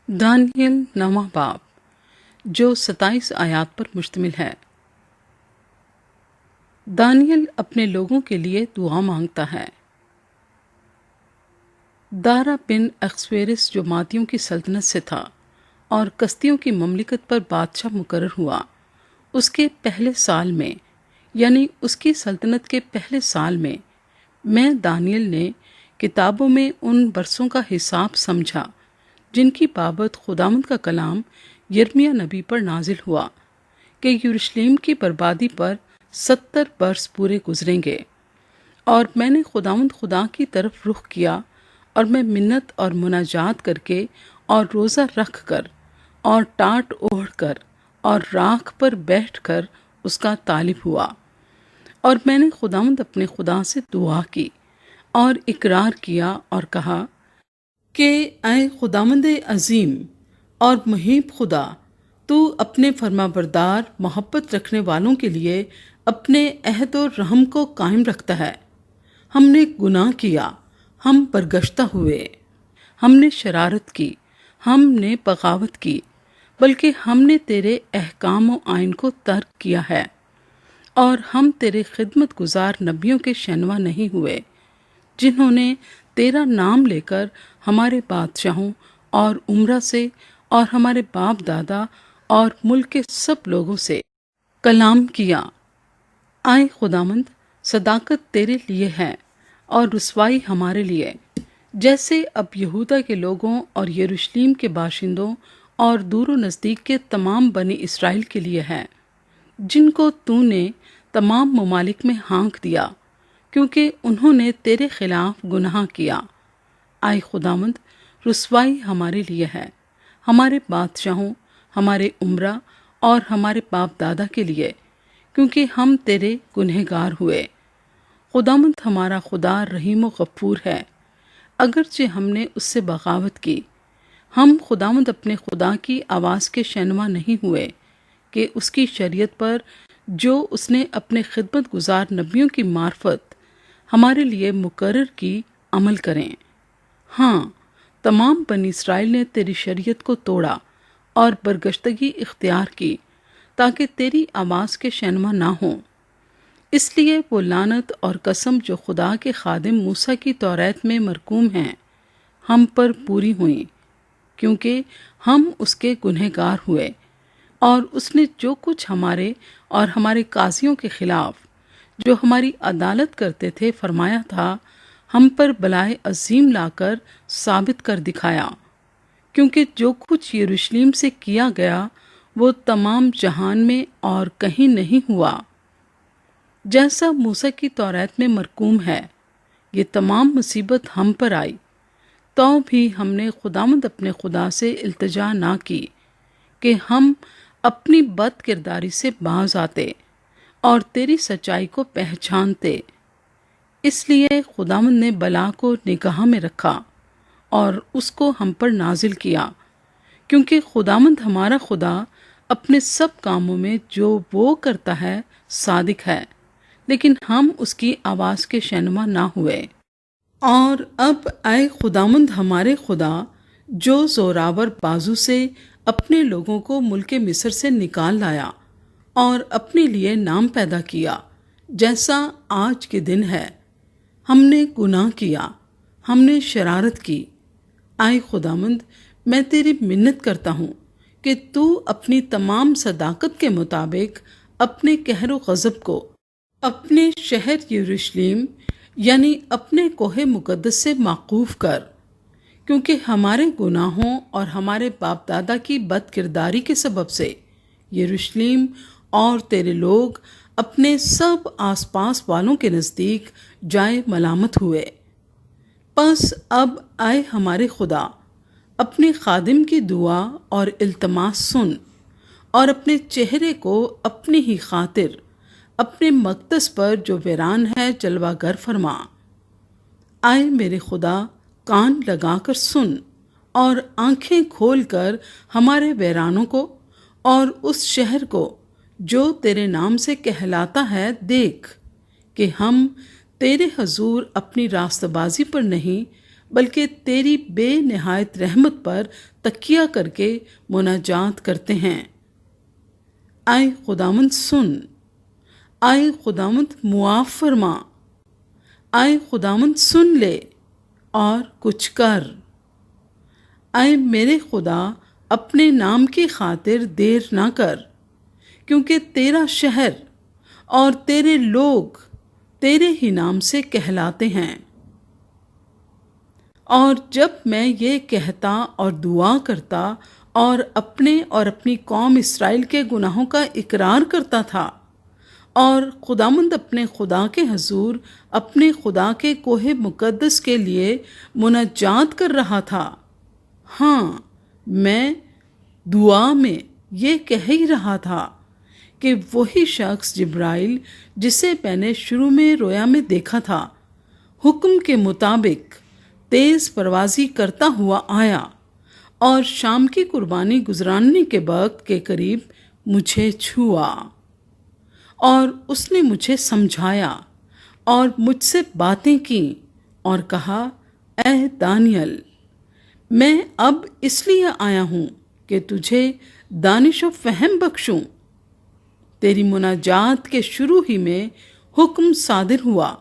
دانیل نواں باب جو 27 آیات پر مشتمل ہے۔ دانیل اپنے لوگوں کے لیے دعا مانگتا ہے۔ دارا بن اخسویرس جو مادیوں کی سلطنت سے تھا اور کسدیوں کی مملکت پر بادشاہ مقرر ہوا، اس کے پہلے سال میں یعنی اس کی سلطنت کے پہلے سال میں دانیل نے کتابوں میں ان برسوں کا حساب سمجھا جن کی بابت خداوند کا کلام یرمیہ نبی پر نازل ہوا کہ یروشلم کی بربادی پر 70 برس پورے گزریں گے۔ اور میں نے خداوند خدا کی طرف رخ کیا اور میں منت اور مناجات کر کے اور روزہ رکھ کر اور ٹاٹ اوڑھ کر اور راکھ پر بیٹھ کر اس کا طالب ہوا۔ اور میں نے خداوند اپنے خدا سے دعا کی اور اقرار کیا اور کہا کہ اے خداوند عظیم اور محیب خدا، تو اپنے فرمانبردار محبت رکھنے والوں کے لیے اپنے عہد و رحم کو قائم رکھتا ہے۔ ہم نے گناہ کیا، ہم برگشتہ ہوئے، ہم نے شرارت کی، ہم نے بغاوت کی، بلکہ ہم نے تیرے احکام و آئین کو ترک کیا ہے، اور ہم تیرے خدمت گزار نبیوں کے شنوا نہیں ہوئے جنہوں نے تیرا نام لے کر ہمارے بادشاہوں اور عمرہ سے اور ہمارے باپ دادا اور ملک کے سب لوگوں سے کلام کیا۔ آئے خداوند، صداقت تیرے لیے ہے اور رسوائی ہمارے لیے، جیسے اب یہودا کے لوگوں اور یروشلم کے باشندوں اور دور و نزدیک کے تمام بنی اسرائیل کے لیے ہے، جن کو تو نے تمام ممالک میں ہانک دیا کیونکہ انہوں نے تیرے خلاف گناہ کیا۔ آئے خداوند، رسوائی ہمارے لیے ہے، ہمارے بادشاہوں، ہمارے عمرہ اور ہمارے باپ دادا کے لیے، کیونکہ ہم تیرے گنہگار ہوئے۔ خداوند ہمارا خدا رحیم و غفور ہے، اگرچہ ہم نے اس سے بغاوت کی۔ ہم خداوند اپنے خدا کی آواز کے شنوا نہیں ہوئے کہ اس کی شریعت پر جو اس نے اپنے خدمت گزار نبیوں کی معرفت ہمارے لیے مقرر کی عمل کریں۔ ہاں، تمام بنی اسرائیل نے تیری شریعت کو توڑا اور برگشتگی اختیار کی تاکہ تیری آواز کے شنوا نہ ہوں۔ اس لیے وہ لعنت اور قسم جو خدا کے خادم موسیٰ کی توریت میں مرقوم ہیں ہم پر پوری ہوئیں، کیونکہ ہم اس کے گنہگار ہوئے، اور اس نے جو کچھ ہمارے اور ہمارے قاضیوں کے خلاف جو ہماری عدالت کرتے تھے فرمایا تھا، ہم پر بلائے عظیم لا کر ثابت کر دکھایا، کیونکہ جو کچھ یروشلم سے کیا گیا وہ تمام جہان میں اور کہیں نہیں ہوا۔ جیسا موسیٰ کی توریت میں مرقوم ہے، یہ تمام مصیبت ہم پر آئی، تو بھی ہم نے خداوند اپنے خدا سے التجا نہ کی کہ ہم اپنی بد کرداری سے باز آتے اور تیری سچائی کو پہچانتے۔ اس لیے خداوند نے بلا کو نگاہ میں رکھا اور اس کو ہم پر نازل کیا، کیونکہ خداوند ہمارا خدا اپنے سب کاموں میں جو وہ کرتا ہے صادق ہے، لیکن ہم اس کی آواز کے شنوا نہ ہوئے۔ اور اب اے خداوند ہمارے خدا، جو زوراور بازو سے اپنے لوگوں کو ملک مصر سے نکال لایا اور اپنے لیے نام پیدا کیا جیسا آج کے دن ہے، ہم نے گناہ کیا، ہم نے شرارت کی۔ اے خداوند، میں تیری منت کرتا ہوں کہ تو اپنی تمام صداقت کے مطابق اپنے قہر و غضب کو اپنے شہر یروشلم یعنی اپنے کوہ مقدس سے موقوف کر، کیونکہ ہمارے گناہوں اور ہمارے باپ دادا کی بد کرداری کے سبب سے یروشلم اور تیرے لوگ اپنے سب آس پاس والوں کے نزدیک جائے ملامت ہوئے۔ پس اب اے ہمارے خدا، اپنے خادم کی دعا اور التماس سن، اور اپنے چہرے کو اپنی ہی خاطر اپنے مقدس پر جو ویران ہے جلوہ گر فرما۔ اے میرے خدا، کان لگا کر سن اور آنکھیں کھول کر ہمارے ویرانوں کو اور اس شہر کو جو تیرے نام سے کہلاتا ہے دیکھ، کہ ہم تیرے حضور اپنی راستہ بازی پر نہیں بلکہ تیری بے نہایت رحمت پر تکیہ کر کے مناجات کرتے ہیں۔ اے خداوند سن، اے خداوند معاف فرما، اے خداوند سن لے اور کچھ کر۔ اے میرے خدا، اپنے نام کی خاطر دیر نہ کر، کیونکہ تیرا شہر اور تیرے لوگ تیرے ہی نام سے کہلاتے ہیں۔ اور جب میں یہ کہتا اور دعا کرتا اور اپنے اور اپنی قوم اسرائیل کے گناہوں کا اقرار کرتا تھا اور خداوند اپنے خدا کے حضور اپنے خدا کے کوہ مقدس کے لیے مناجات کر رہا تھا، ہاں میں دعا میں یہ کہہ ہی رہا تھا کہ وہی شخص جبرائیل جسے میں نے شروع میں رویا میں دیکھا تھا، حکم کے مطابق تیز پروازی کرتا ہوا آیا اور شام کی قربانی گزراننے کے وقت کے قریب مجھے چھوا، اور اس نے مجھے سمجھایا اور مجھ سے باتیں کیں اور کہا، اے دانیل، میں اب اس لیے آیا ہوں کہ تجھے دانش و فہم بخشوں۔ تیری مناجات کے شروع ہی میں حکم صادر ہوا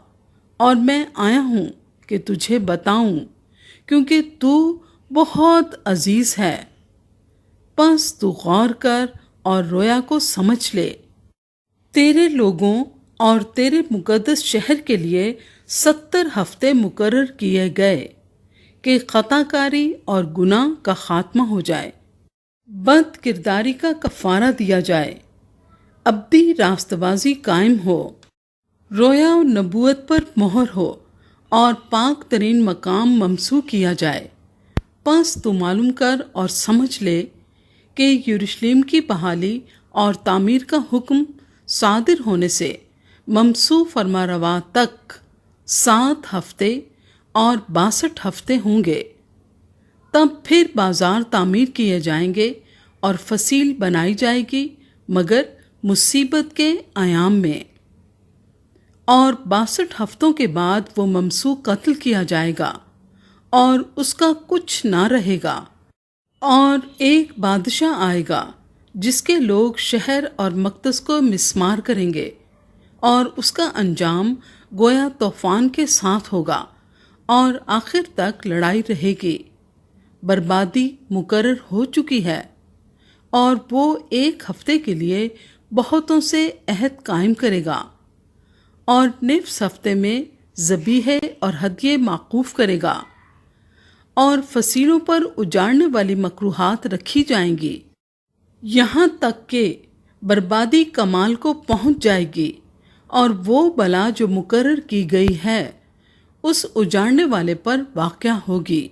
اور میں آیا ہوں کہ تجھے بتاؤں، کیونکہ تو بہت عزیز ہے۔ پس تو غور کر اور رویا کو سمجھ لے۔ تیرے لوگوں اور تیرے مقدس شہر کے لیے 70 ہفتے مقرر کیے گئے کہ خطا کاری اور گناہ کا خاتمہ ہو جائے، بد کرداری کا کفارہ دیا جائے، ابدی راست بازی قائم ہو، رویا و نبوت پر مہر ہو اور پاک ترین مقام ممسوح کیا جائے۔ پس تو معلوم کر اور سمجھ لے کہ یروشلم کی بحالی اور تعمیر کا حکم صادر ہونے سے ممسوح فرما روا تک 7 ہفتے اور 62 ہفتے ہوں گے۔ تب پھر بازار تعمیر کیے جائیں گے اور فصیل بنائی جائے گی، مگر مصیبت کے ایام میں۔ اور 62 ہفتوں کے بعد وہ ممسوح قتل کیا جائے گا اور اس کا کچھ نہ رہے گا۔ اور ایک بادشاہ آئے گا جس کے لوگ شہر اور مقدس کو مسمار کریں گے، اور اس کا انجام گویا طوفان کے ساتھ ہوگا، اور آخر تک لڑائی رہے گی۔ بربادی مقرر ہو چکی ہے، اور وہ 1 ہفتے کے لیے بہتوں سے عہد قائم کرے گا، اور نصف ہفتے میں ذبیحے اور ہدیے موقوف کرے گا، اور فصیلوں پر اجاڑنے والی مکروہات رکھی جائیں گی، یہاں تک کہ بربادی کمال کو پہنچ جائے گی، اور وہ بلا جو مقرر کی گئی ہے اس اجاڑنے والے پر واقع ہوگی۔